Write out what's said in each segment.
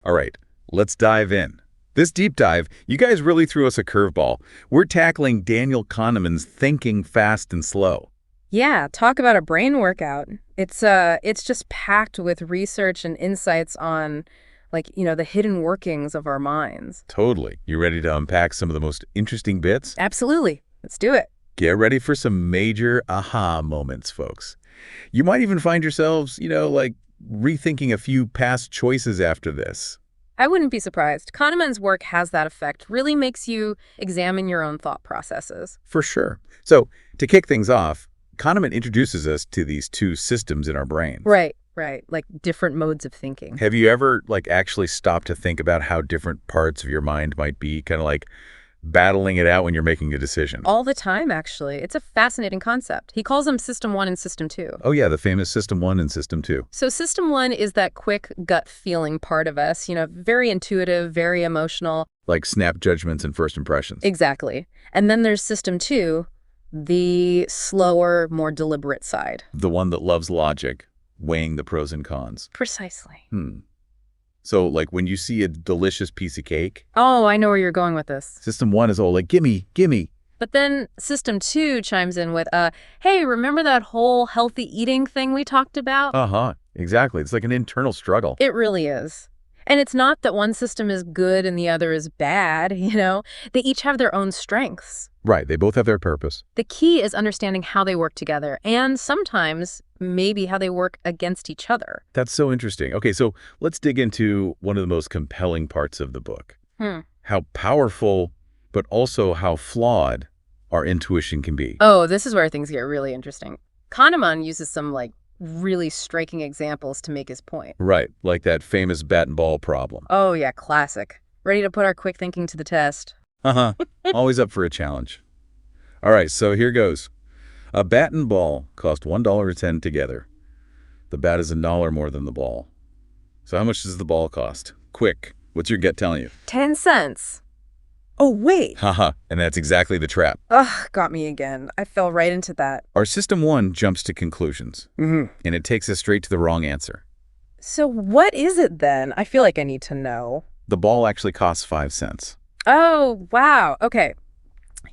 All right, let's dive in. This deep dive, you guys really threw us a curveball. We're tackling Daniel Kahneman's Thinking Fast and Slow. Yeah, talk about a brain workout. It's just packed with research and insights on the hidden workings of our minds. Totally. You ready to unpack some of the most interesting bits? Absolutely. Let's do it. Get ready for some major aha moments, folks. You might even find yourselves, rethinking a few past choices after this. I wouldn't be surprised. Kahneman's work has that effect, really makes you examine your own thought processes. For sure. So, to kick things off, Kahneman introduces us to these two systems in our brains. Right, like different modes of thinking. Have you ever, actually stopped to think about how different parts of your mind might be kind of like battling it out when you're making a decision? All the time, actually. It's a fascinating concept. He calls them System 1 and System 2. Oh, yeah, the famous System 1 and System 2. So System 1 is that quick gut feeling part of us, very intuitive, very emotional. Like snap judgments and first impressions. Exactly. And then there's System 2, the slower, more deliberate side. The one that loves logic, weighing the pros and cons. Precisely. So, when you see a delicious piece of cake, Oh, I know where you're going with this. System 1 is all like, gimme, gimme. But then System 2 chimes in with, hey, remember that whole healthy eating thing we talked about? Uh-huh, exactly. It's like an internal struggle. It really is. And it's not that one system is good and the other is bad, They each have their own strengths. Right, they both have their purpose. The key is understanding how they work together and sometimes maybe how they work against each other. That's so interesting. Okay, so let's dig into one of the most compelling parts of the book. How powerful, but also how flawed our intuition can be. Oh, this is where things get really interesting. Kahneman uses some, really striking examples to make his point. Right, like that famous bat and ball problem. Oh, yeah, classic. Ready to put our quick thinking to the test. Uh-huh, always up for a challenge. All right, so here goes. A bat and ball cost $1.10 together. The bat is $1 more than the ball. So how much does the ball cost? Quick, what's your gut telling you? 10 cents. Oh, wait. Haha, and that's exactly the trap. Ugh, got me again. I fell right into that. Our System 1 jumps to conclusions, and it takes us straight to the wrong answer. So what is it then? I feel like I need to know. The ball actually costs 5 cents. Oh, wow. Okay.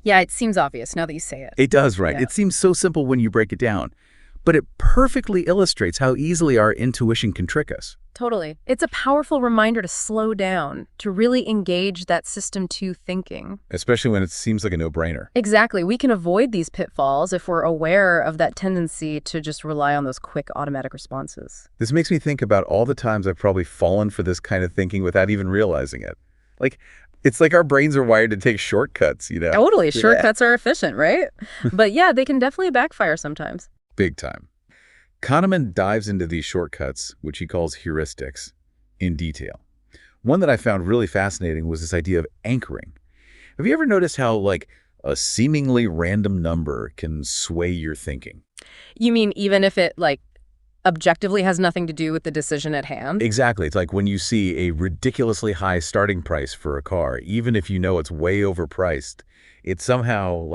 Yeah, it seems obvious now that you say it. It does, right? Yeah. It seems so simple when you break it down, but it perfectly illustrates how easily our intuition can trick us. Totally. It's a powerful reminder to slow down, to really engage that System 2 thinking. Especially when it seems like a no-brainer. Exactly. We can avoid these pitfalls if we're aware of that tendency to just rely on those quick automatic responses. This makes me think about all the times I've probably fallen for this kind of thinking without even realizing it. It's like our brains are wired to take shortcuts, Totally. Shortcuts are efficient, right? But yeah, they can definitely backfire sometimes. Big time. Kahneman dives into these shortcuts, which he calls heuristics, in detail. One that I found really fascinating was this idea of anchoring. Have you ever noticed how, a seemingly random number can sway your thinking? You mean even if it, objectively has nothing to do with the decision at hand? Exactly. It's like when you see a ridiculously high starting price for a car, even if you know it's way overpriced, it somehow,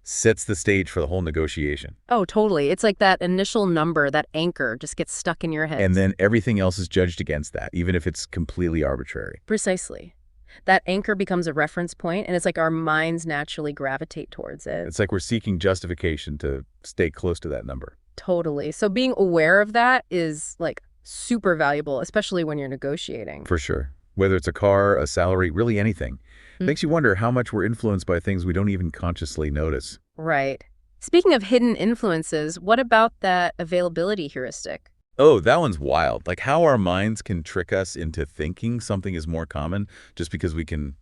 sets the stage for the whole negotiation. Oh, totally. It's like that initial number, that anchor, just gets stuck in your head. And then everything else is judged against that, even if it's completely arbitrary. Precisely. That anchor becomes a reference point, and it's like our minds naturally gravitate towards it. It's like we're seeking justification to stay close to that number. Totally. So being aware of that is, super valuable, especially when you're negotiating. For sure. Whether it's a car, a salary, really anything. Makes you wonder how much we're influenced by things we don't even consciously notice. Right. Speaking of hidden influences, what about that availability heuristic? Oh, that one's wild. How our minds can trick us into thinking something is more common just because we can,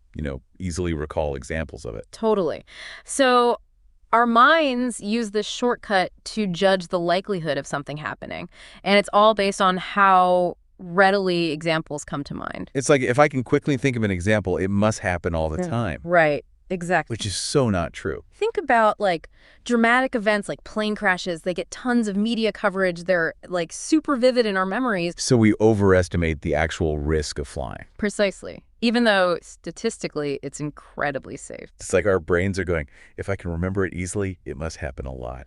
easily recall examples of it. Totally. So our minds use this shortcut to judge the likelihood of something happening. And it's all based on how readily examples come to mind. It's like if I can quickly think of an example, it must happen all the time. Right. Exactly. which is so not true. Think about like dramatic events like plane crashes. They get tons of media coverage. They're like super vivid in our memories. So we overestimate the actual risk of flying. Precisely. Even though statistically it's incredibly safe. It's like our brains are going, if I can remember it easily, it must happen a lot.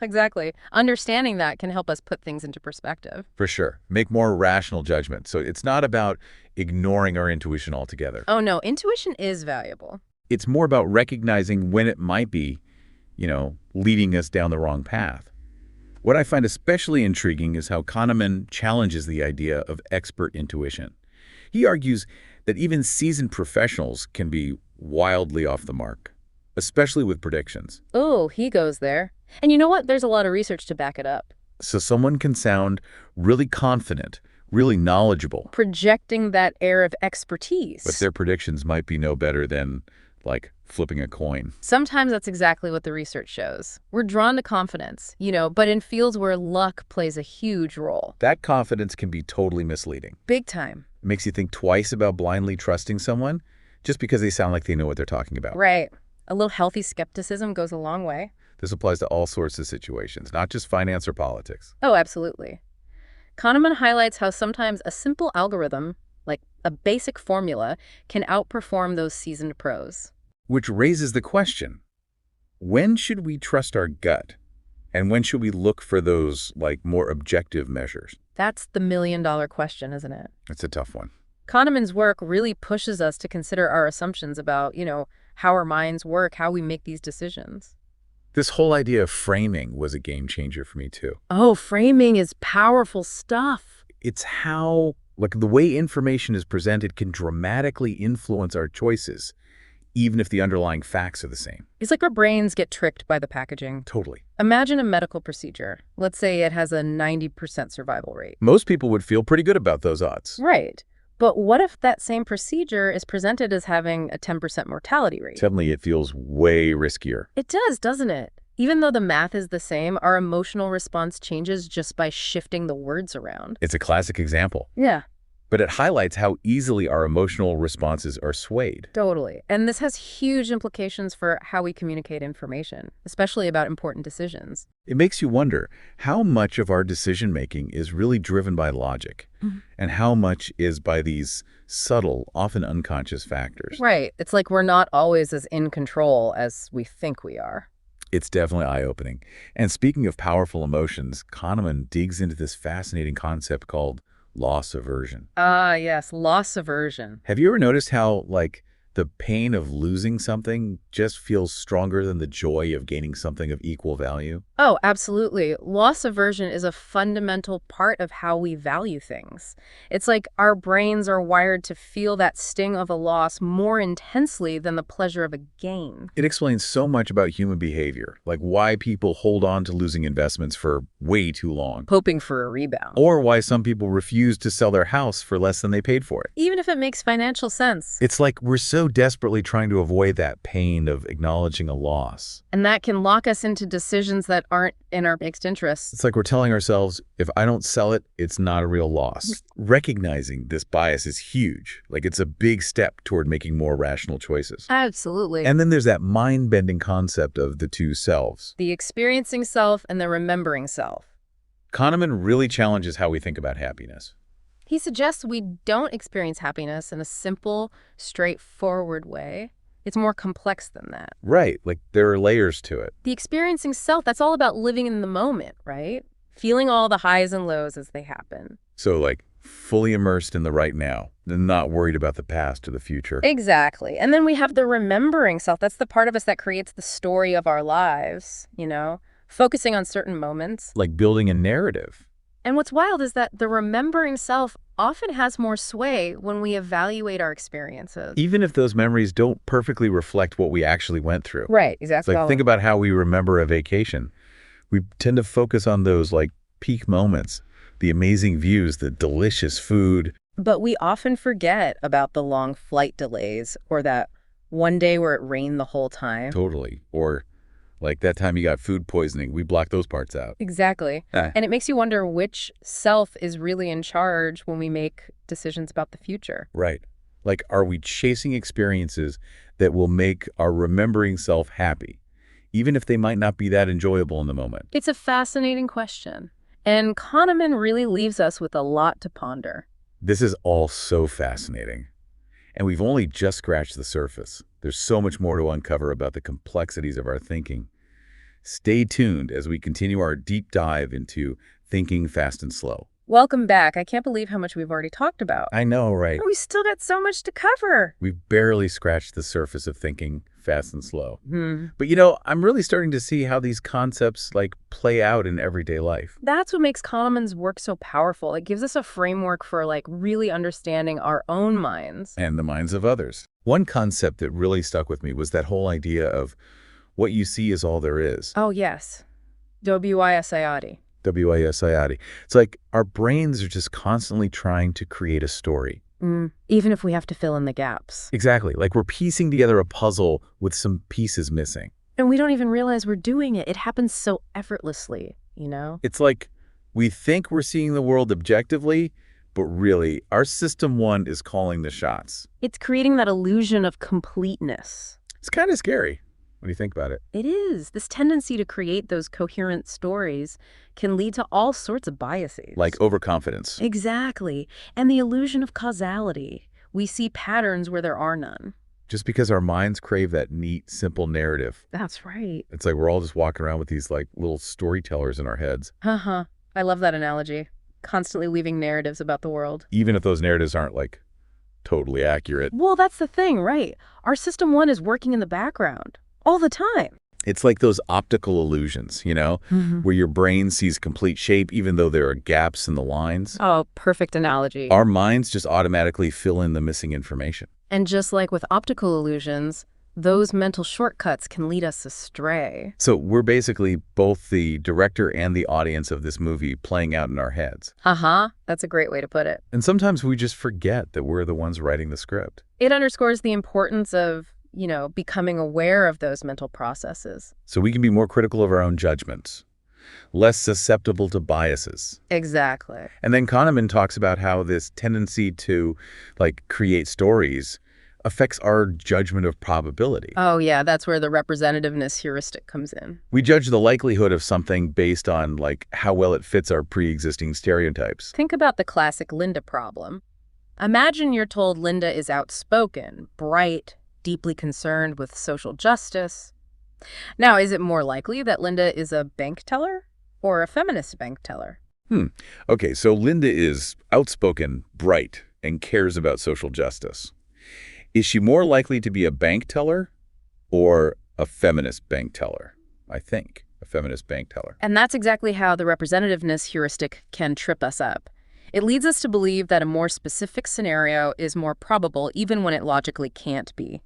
Exactly. Understanding that can help us put things into perspective. For sure. Make more rational judgments. So it's not about ignoring our intuition altogether. Oh no, intuition is valuable. It's more about recognizing when it might be, leading us down the wrong path. What I find especially intriguing is how Kahneman challenges the idea of expert intuition. He argues that even seasoned professionals can be wildly off the mark, especially with predictions. Oh, he goes there. And you know what? There's a lot of research to back it up. So someone can sound really confident, really knowledgeable, Projecting that air of expertise. but their predictions might be no better than, like, flipping a coin. Sometimes that's exactly what the research shows. We're drawn to confidence, but in fields where luck plays a huge role. That confidence can be totally misleading. Big time. It makes you think twice about blindly trusting someone just because they sound like they know what they're talking about. Right. A little healthy skepticism goes a long way. This applies to all sorts of situations, not just finance or politics. Oh, absolutely. Kahneman highlights how sometimes a simple algorithm, like a basic formula, can outperform those seasoned pros. Which raises the question, when should we trust our gut? And when should we look for those, more objective measures? That's the million-dollar question, isn't it? It's a tough one. Kahneman's work really pushes us to consider our assumptions about, how our minds work, how we make these decisions. This whole idea of framing was a game changer for me, too. Oh, framing is powerful stuff. It's how, the way information is presented can dramatically influence our choices, even if the underlying facts are the same. It's like our brains get tricked by the packaging. Totally. Imagine a medical procedure. Let's say it has a 90% survival rate. Most people would feel pretty good about those odds. Right. But what if that same procedure is presented as having a 10% mortality rate? Suddenly it feels way riskier. It does, doesn't it? Even though the math is the same, our emotional response changes just by shifting the words around. It's a classic example. Yeah. But it highlights how easily our emotional responses are swayed. Totally. And this has huge implications for how we communicate information, especially about important decisions. It makes you wonder how much of our decision-making is really driven by logic, and how much is by these subtle, often unconscious factors. Right. It's like we're not always as in control as we think we are. It's definitely eye-opening. And speaking of powerful emotions, Kahneman digs into this fascinating concept called loss aversion. Ah, yes, loss aversion. Have you ever noticed how, the pain of losing something just feels stronger than the joy of gaining something of equal value? Oh, absolutely. Loss aversion is a fundamental part of how we value things. It's like our brains are wired to feel that sting of a loss more intensely than the pleasure of a gain. It explains so much about human behavior, like why people hold on to losing investments for way too long, Hoping for a rebound. or why some people refuse to sell their house for less than they paid for it. Even if it makes financial sense. It's like we're so desperately trying to avoid that pain of acknowledging a loss. And that can lock us into decisions that aren't in our best interests. It's like we're telling ourselves, if I don't sell it, it's not a real loss. Recognizing this bias is huge. It's a big step toward making more rational choices. Absolutely. And then there's that mind-bending concept of the two selves. The experiencing self and the remembering self. Kahneman really challenges how we think about happiness. He suggests we don't experience happiness in a simple, straightforward way. It's more complex than that. Right, there are layers to it. The experiencing self, that's all about living in the moment, right? Feeling all the highs and lows as they happen. So, fully immersed in the right now, and not worried about the past or the future. Exactly. And then we have the remembering self. That's the part of us that creates the story of our lives, focusing on certain moments. Like building a narrative. And what's wild is that the remembering self often has more sway when we evaluate our experiences. Even if those memories don't perfectly reflect what we actually went through. Right, exactly. Think about how we remember a vacation. We tend to focus on those, peak moments, the amazing views, the delicious food. But we often forget about the long flight delays or that one day where it rained the whole time. Totally. Or that time you got food poisoning, we block those parts out. Exactly. And it makes you wonder which self is really in charge when we make decisions about the future. Right. Like, are we chasing experiences that will make our remembering self happy, even if they might not be that enjoyable in the moment? It's a fascinating question. And Kahneman really leaves us with a lot to ponder. This is all so fascinating. And we've only just scratched the surface. There's so much more to uncover about the complexities of our thinking. Stay tuned as we continue our deep dive into thinking fast and slow. Welcome back. I can't believe how much we've already talked about. I know, right? We still got so much to cover. We've barely scratched the surface of thinking fast and slow. Hmm. But I'm really starting to see how these concepts play out in everyday life. That's what makes Kahneman's work so powerful. It gives us a framework for really understanding our own minds. And the minds of others. One concept that really stuck with me was that whole idea of what you see is all there is. Oh, yes. W-I-S-I-O-T. W-I-S-I-O-T. It's like our brains are just constantly trying to create a story. Even if we have to fill in the gaps. Exactly. Like we're piecing together a puzzle with some pieces missing. And we don't even realize we're doing it. It happens so effortlessly, you know? It's like we think we're seeing the world objectively, but really, our System 1 is calling the shots. It's creating that illusion of completeness. It's kind of scary when you think about it. It is. This tendency to create those coherent stories can lead to all sorts of biases. Like overconfidence. Exactly. And the illusion of causality. We see patterns where there are none. Just because our minds crave that neat, simple narrative. That's right. It's like we're all just walking around with these little storytellers in our heads. Uh-huh. I love that analogy. Constantly weaving narratives about the world. Even if those narratives aren't totally accurate. Well, that's the thing, right? Our System 1 is working in the background all the time. It's like those optical illusions, where your brain sees complete shape even though there are gaps in the lines. Oh, perfect analogy. Our minds just automatically fill in the missing information. And just like with optical illusions, those mental shortcuts can lead us astray. So we're basically both the director and the audience of this movie playing out in our heads. Uh-huh. That's a great way to put it. And sometimes we just forget that we're the ones writing the script. It underscores the importance of becoming aware of those mental processes. So we can be more critical of our own judgments, less susceptible to biases. Exactly. And then Kahneman talks about how this tendency to, create stories affects our judgment of probability. Oh, yeah, that's where the representativeness heuristic comes in. We judge the likelihood of something based on, how well it fits our pre-existing stereotypes. Think about the classic Linda problem. Imagine you're told Linda is outspoken, bright, deeply concerned with social justice. Now, is it more likely that Linda is a bank teller or a feminist bank teller? Okay, so Linda is outspoken, bright, and cares about social justice. Is she more likely to be a bank teller or a feminist bank teller? I think a feminist bank teller. And that's exactly how the representativeness heuristic can trip us up. It leads us to believe that a more specific scenario is more probable even when it logically can't be.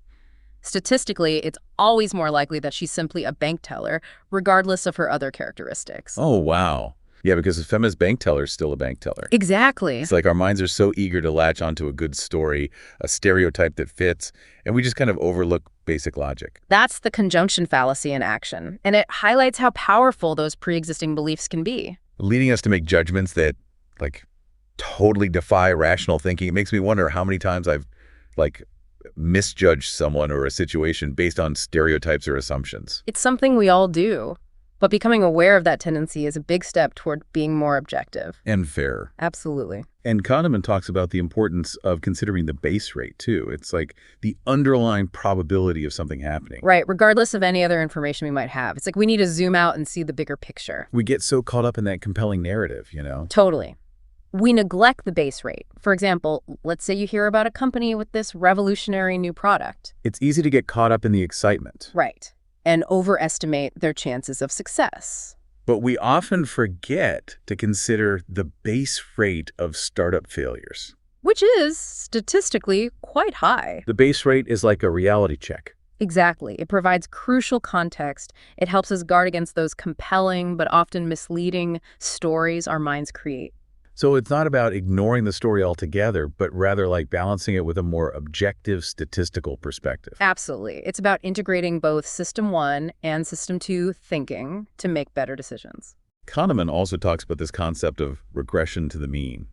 Statistically, it's always more likely that she's simply a bank teller, regardless of her other characteristics. Oh, wow. Yeah, because a feminist bank teller is still a bank teller. Exactly. It's like our minds are so eager to latch onto a good story, a stereotype that fits, and we just kind of overlook basic logic. That's the conjunction fallacy in action, and it highlights how powerful those pre-existing beliefs can be. Leading us to make judgments that, totally defy rational thinking. It makes me wonder how many times I've, misjudged someone or a situation based on stereotypes or assumptions. It's something we all do, but becoming aware of that tendency is a big step toward being more objective. And fair. Absolutely. And Kahneman talks about the importance of considering the base rate, too. It's like the underlying probability of something happening. Right, regardless of any other information we might have. It's like we need to zoom out and see the bigger picture. We get so caught up in that compelling narrative, Totally. We neglect the base rate. For example, let's say you hear about a company with this revolutionary new product. It's easy to get caught up in the excitement. Right. And overestimate their chances of success. But we often forget to consider the base rate of startup failures. Which is, statistically, quite high. The base rate is like a reality check. Exactly. It provides crucial context. It helps us guard against those compelling but often misleading stories our minds create. So it's not about ignoring the story altogether, but rather balancing it with a more objective statistical perspective. Absolutely. It's about integrating both System 1 and System 2 thinking to make better decisions. Kahneman also talks about this concept of regression to the mean.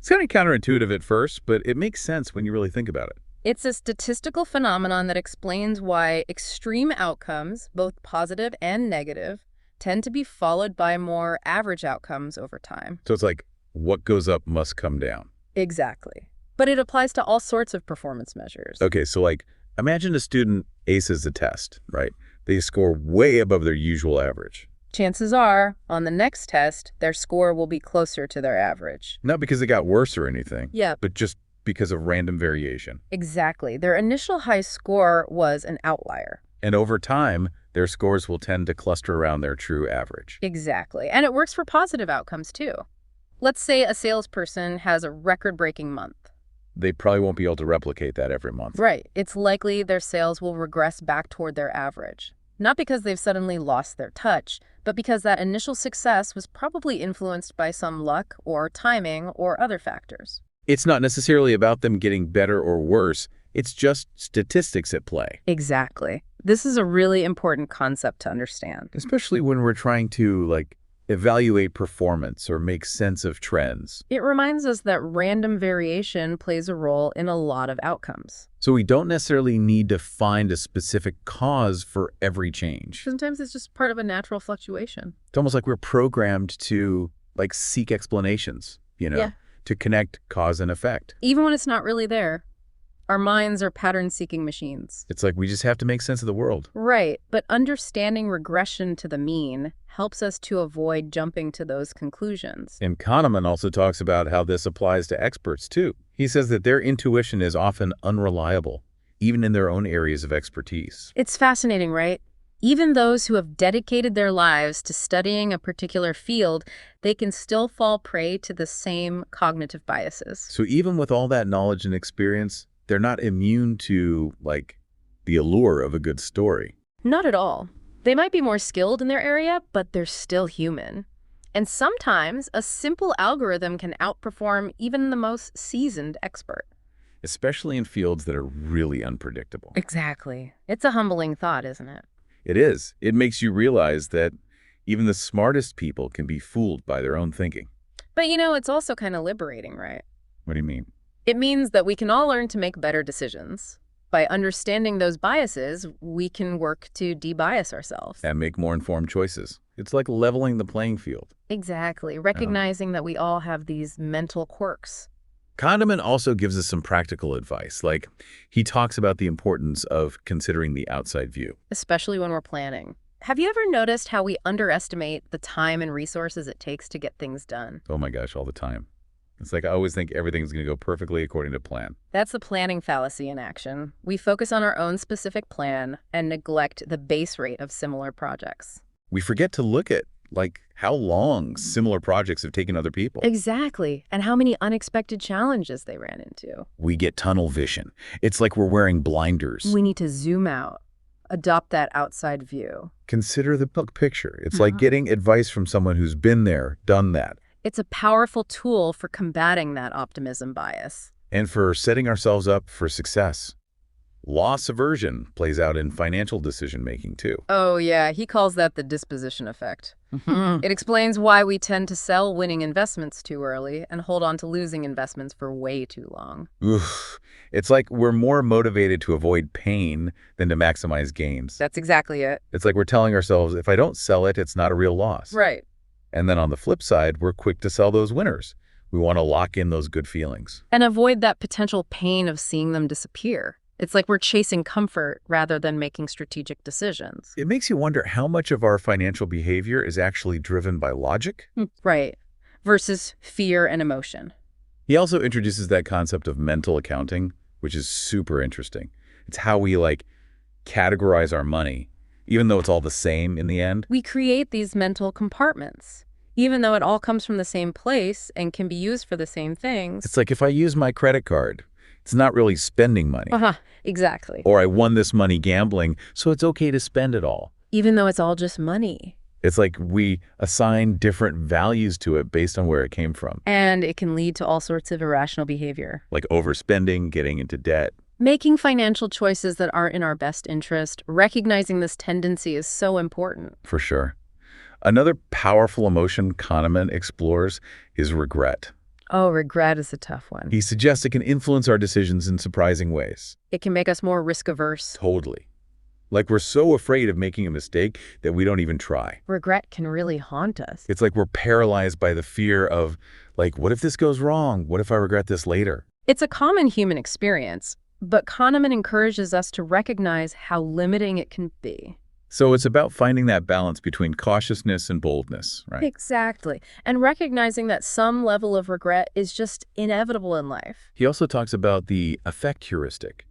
It's kind of counterintuitive at first, but it makes sense when you really think about it. It's a statistical phenomenon that explains why extreme outcomes, both positive and negative, tend to be followed by more average outcomes over time. So it's like, what goes up must come down. Exactly. But it applies to all sorts of performance measures. Okay, so like, imagine a student aces a test, right? They score way above their usual average. Chances are, on the next test, their score will be closer to their average. Not because they got worse or anything, Yeah, but just because of random variation. exactly. Their initial high score was an outlier. And over time, their scores will tend to cluster around their true average. Exactly. And it works for positive outcomes, too. Let's say a salesperson has a record-breaking month. They probably won't be able to replicate that every month. Right. It's likely their sales will regress back toward their average. Not because they've suddenly lost their touch, but because that initial success was probably influenced by some luck or timing or other factors. It's not necessarily about them getting better or worse. It's just statistics at play. Exactly. This is a really important concept to understand. Especially when we're trying to, like, evaluate performance or make sense of trends. It reminds us that random variation plays a role in a lot of outcomes. So we don't necessarily need to find a specific cause for every change. Sometimes it's just part of a natural fluctuation. It's almost like we're programmed to, like, seek explanations, Yeah. to connect cause and effect. Even when it's not really there. Our minds are pattern-seeking machines. It's like we just have to make sense of the world. Right, but understanding regression to the mean helps us to avoid jumping to those conclusions. And Kahneman also talks about how this applies to experts, too. He says that their intuition is often unreliable, even in their own areas of expertise. It's fascinating, right? Even those who have dedicated their lives to studying a particular field, they can still fall prey to the same cognitive biases. So even with all that knowledge and experience, they're not immune to, like, the allure of a good story. Not at all. They might be more skilled in their area, but they're still human. And sometimes a simple algorithm can outperform even the most seasoned expert. Especially in fields that are really unpredictable. Exactly. It's a humbling thought, isn't it? It is. It makes you realize that even the smartest people can be fooled by their own thinking. But it's also kind of liberating, right? What do you mean? It means that we can all learn to make better decisions. By understanding those biases, we can work to de-bias ourselves. And make more informed choices. It's like leveling the playing field. Exactly. Recognizing that we all have these mental quirks. Kahneman also gives us some practical advice. Like, he talks about the importance of considering the outside view. Especially when we're planning. Have you ever noticed how we underestimate the time and resources it takes to get things done? Oh my gosh, all the time. It's like I always think everything's going to go perfectly according to plan. That's the planning fallacy in action. We focus on our own specific plan and neglect the base rate of similar projects. We forget to look at, like, how long similar projects have taken other people. Exactly. And how many unexpected challenges they ran into. We get tunnel vision. It's like we're wearing blinders. We need to zoom out, adopt that outside view. Consider the big picture. It's like getting advice from someone who's been there, done that. It's a powerful tool for combating that optimism bias. And for setting ourselves up for success. Loss aversion plays out in financial decision-making, too. Oh, yeah. He calls that the disposition effect. It explains why we tend to sell winning investments too early and hold on to losing investments for way too long. Oof. It's like we're more motivated to avoid pain than to maximize gains. That's exactly it. It's like we're telling ourselves, if I don't sell it, it's not a real loss. Right. And then on the flip side, we're quick to sell those winners. We want to lock in those good feelings. And avoid that potential pain of seeing them disappear. It's like we're chasing comfort rather than making strategic decisions. It makes you wonder how much of our financial behavior is actually driven by logic. Right. Versus fear and emotion. He also introduces that concept of mental accounting, which is super interesting. It's how we, like, categorize our money, even though it's all the same in the end. We create these mental compartments. Even though it all comes from the same place and can be used for the same things. It's like if I use my credit card, it's not really spending money. Exactly. Or I won this money gambling, so it's okay to spend it all. Even though it's all just money. It's like we assign different values to it based on where it came from. And it can lead to all sorts of irrational behavior. Like overspending, getting into debt. Making financial choices that aren't in our best interest, recognizing this tendency is so important. For sure. Another powerful emotion Kahneman explores is regret. Oh, regret is a tough one. He suggests it can influence our decisions in surprising ways. It can make us more risk-averse. Totally. Like we're so afraid of making a mistake that we don't even try. Regret can really haunt us. It's like we're paralyzed by the fear of, like, what if this goes wrong? What if I regret this later? It's a common human experience, but Kahneman encourages us to recognize how limiting it can be. So it's about finding that balance between cautiousness and boldness, right? Exactly. And recognizing that some level of regret is just inevitable in life. He also talks about the affect heuristic.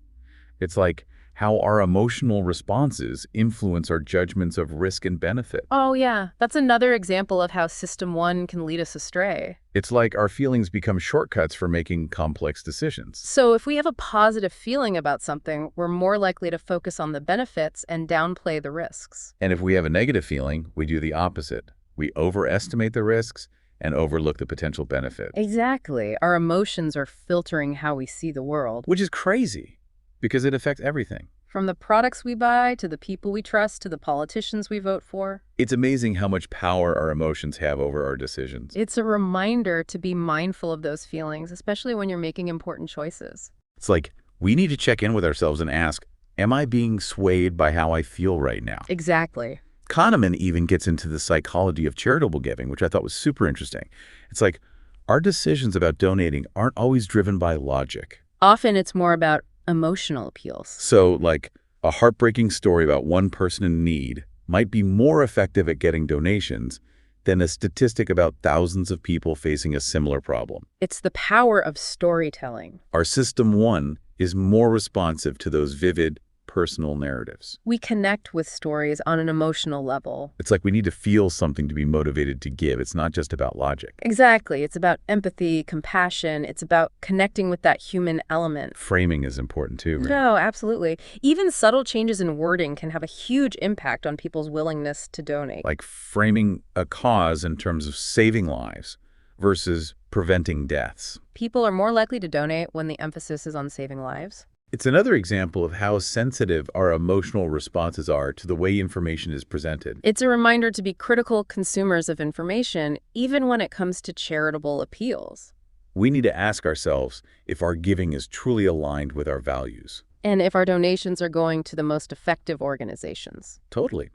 It's like how our emotional responses influence our judgments of risk and benefit. Oh, yeah. That's another example of how System 1 can lead us astray. It's like our feelings become shortcuts for making complex decisions. So if we have a positive feeling about something, we're more likely to focus on the benefits and downplay the risks. And if we have a negative feeling, we do the opposite. We overestimate the risks and overlook the potential benefits. Exactly. Our emotions are filtering how we see the world. Which is crazy, because it affects everything. From the products we buy, to the people we trust, to the politicians we vote for. It's amazing how much power our emotions have over our decisions. It's a reminder to be mindful of those feelings, especially when you're making important choices. It's like we need to check in with ourselves and ask, am I being swayed by how I feel right now? Exactly. Kahneman even gets into the psychology of charitable giving, which I thought was super interesting. It's like our decisions about donating aren't always driven by logic. Often it's more about emotional appeals. So, like, a heartbreaking story about one person in need might be more effective at getting donations than a statistic about thousands of people facing a similar problem. It's the power of storytelling. Our System 1 is more responsive to those vivid, personal narratives. We connect with stories on an emotional level. It's like we need to feel something to be motivated to give. It's not just about logic. Exactly. It's about empathy, compassion. It's about connecting with that human element. Framing is important too, right? No, absolutely. Even subtle changes in wording can have a huge impact on people's willingness to donate. Like framing a cause in terms of saving lives versus preventing deaths. People are more likely to donate when the emphasis is on saving lives. It's another example of how sensitive our emotional responses are to the way information is presented. It's a reminder to be critical consumers of information, even when it comes to charitable appeals. We need to ask ourselves if our giving is truly aligned with our values. And if our donations are going to the most effective organizations. Totally.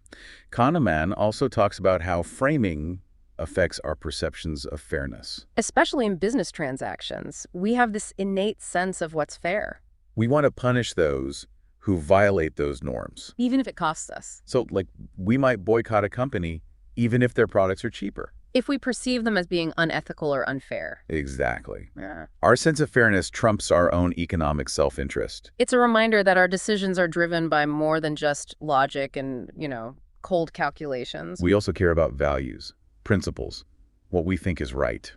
Kahneman also talks about how framing affects our perceptions of fairness. Especially in business transactions, we have this innate sense of what's fair. We want to punish those who violate those norms. Even if it costs us. So, like, we might boycott a company even if their products are cheaper. If we perceive them as being unethical or unfair. Exactly. Yeah. Our sense of fairness trumps our own economic self-interest. It's a reminder that our decisions are driven by more than just logic and, cold calculations. We also care about values, principles, what we think is right.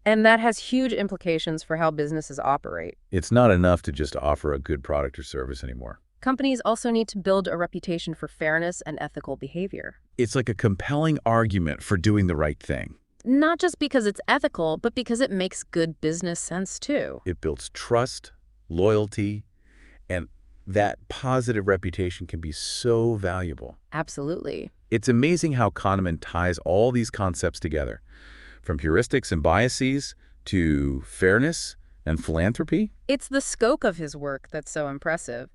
And that has huge implications for how businesses operate. It's not enough to just offer a good product or service anymore. Companies also need to build a reputation for fairness and ethical behavior. It's like a compelling argument for doing the right thing. Not just because it's ethical, but because it makes good business sense too. It builds trust, loyalty, and that positive reputation can be so valuable. Absolutely. It's amazing how Kahneman ties all these concepts together, from heuristics and biases to fairness and philanthropy. It's the scope of his work that's so impressive.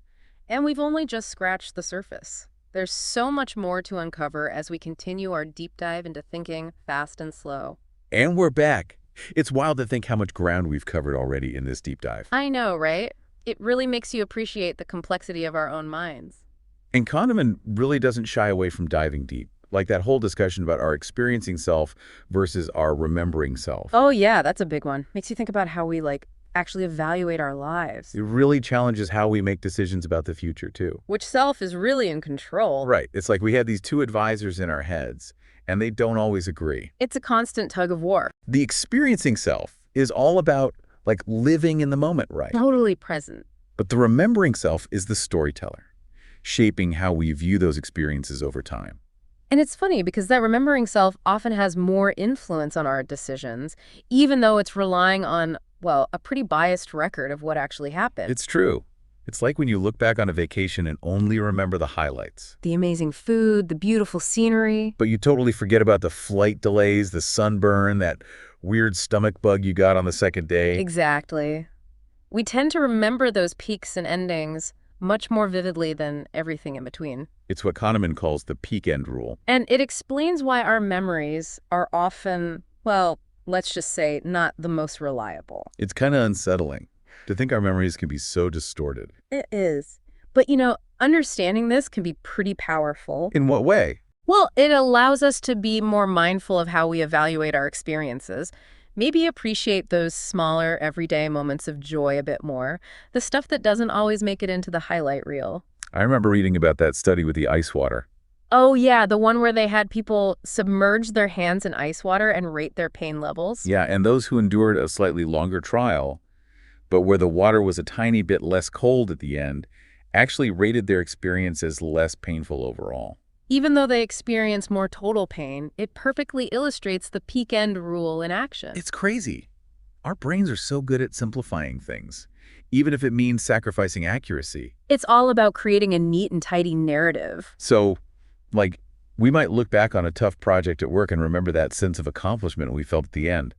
And we've only just scratched the surface. There's so much more to uncover as we continue our deep dive into thinking fast and slow. And we're back. It's wild to think how much ground we've covered already in this deep dive. I know, right? It really makes you appreciate the complexity of our own minds. And Kahneman really doesn't shy away from diving deep, like that whole discussion about our experiencing self versus our remembering self. Oh yeah, that's a big one. Makes you think about how we actually evaluate our lives. It really challenges how we make decisions about the future too. Which self is really in control. Right. It's like we have these two advisors in our heads, and they don't always agree. It's a constant tug of war. The experiencing self is all about living in the moment, right? Totally present. But the remembering self is the storyteller, shaping how we view those experiences over time. And it's funny because that remembering self often has more influence on our decisions, even though it's relying on, a pretty biased record of what actually happened. It's true. It's like when you look back on a vacation and only remember the highlights. The amazing food, the beautiful scenery. But you totally forget about the flight delays, the sunburn, that weird stomach bug you got on the second day. Exactly. We tend to remember those peaks and endings much more vividly than everything in between. It's what Kahneman calls the peak end rule. And it explains why our memories are often, well, let's just say, not the most reliable. It's kind of unsettling to think our memories can be so distorted. It is. But, understanding this can be pretty powerful. In what way? Well, it allows us to be more mindful of how we evaluate our experiences. Maybe appreciate those smaller, everyday moments of joy a bit more. The stuff that doesn't always make it into the highlight reel. I remember reading about that study with the ice water. Oh, yeah, the one where they had people submerge their hands in ice water and rate their pain levels. Yeah, and those who endured a slightly longer trial, but where the water was a tiny bit less cold at the end, actually rated their experience as less painful overall. Even though they experience more total pain, it perfectly illustrates the peak end rule in action. It's crazy. Our brains are so good at simplifying things, even if it means sacrificing accuracy. It's all about creating a neat and tidy narrative. So, we might look back on a tough project at work and remember that sense of accomplishment we felt at the end,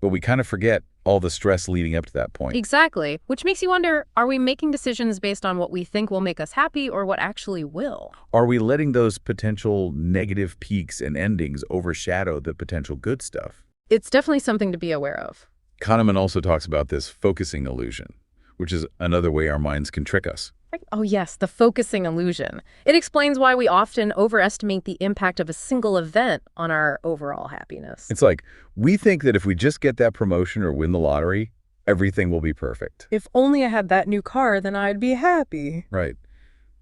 but we kind of forget all the stress leading up to that point. Exactly, which makes you wonder, are we making decisions based on what we think will make us happy or what actually will? Are we letting those potential negative peaks and endings overshadow the potential good stuff? It's definitely something to be aware of. Kahneman also talks about this focusing illusion, which is another way our minds can trick us. Oh yes, the focusing illusion. It explains why we often overestimate the impact of a single event on our overall happiness. It's like, we think that if we just get that promotion or win the lottery, everything will be perfect. If only I had that new car, then I'd be happy. Right.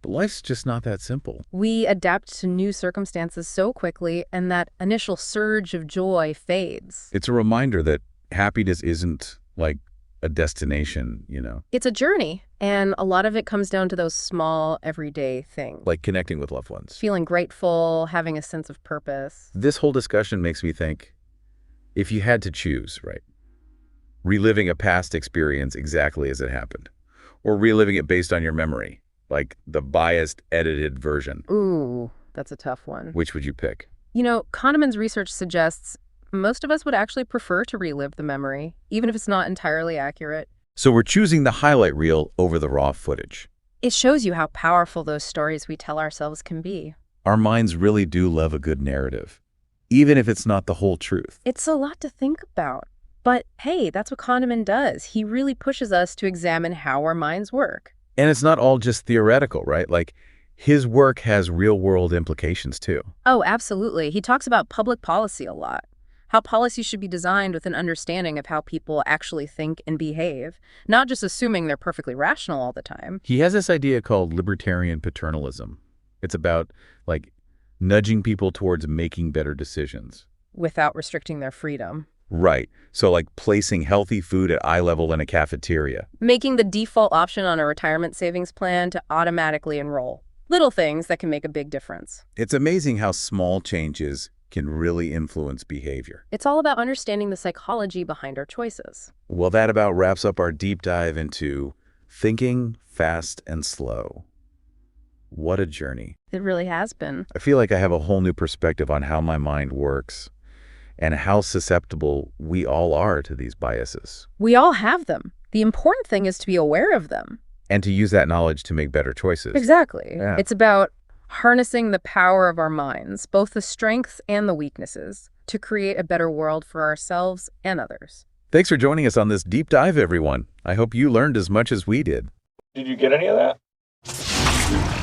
But life's just not that simple. We adapt to new circumstances so quickly, and that initial surge of joy fades. It's a reminder that happiness isn't like a destination, It's a journey, and a lot of it comes down to those small, everyday things. like connecting with loved ones. Feeling grateful, having a sense of purpose. This whole discussion makes me think, if you had to choose, right? Reliving a past experience exactly as it happened, or reliving it based on your memory, like the biased, edited version. Ooh, that's a tough one. Which would you pick? Kahneman's research suggests most of us would actually prefer to relive the memory, even if it's not entirely accurate. So we're choosing the highlight reel over the raw footage. It shows you how powerful those stories we tell ourselves can be. Our minds really do love a good narrative, even if it's not the whole truth. It's a lot to think about. But hey, that's what Kahneman does. He really pushes us to examine how our minds work. And it's not all just theoretical, right? His work has real-world implications too. Oh, absolutely. He talks about public policy a lot. How policies should be designed with an understanding of how people actually think and behave, not just assuming they're perfectly rational all the time. He has this idea called libertarian paternalism. It's about, nudging people towards making better decisions. Without restricting their freedom. Right. So, placing healthy food at eye level in a cafeteria. Making the default option on a retirement savings plan to automatically enroll. Little things that can make a big difference. It's amazing how small changes can really influence behavior. It's all about understanding the psychology behind our choices. Well, that about wraps up our deep dive into thinking fast and slow. What a journey. It really has been. I feel like I have a whole new perspective on how my mind works and how susceptible we all are to these biases. We all have them. The important thing is to be aware of them. And to use that knowledge to make better choices. Exactly. Yeah. It's about harnessing the power of our minds, both the strengths and the weaknesses, to create a better world for ourselves and others. Thanks for joining us on this deep dive, everyone. I hope you learned as much as we did. Did you get any of that?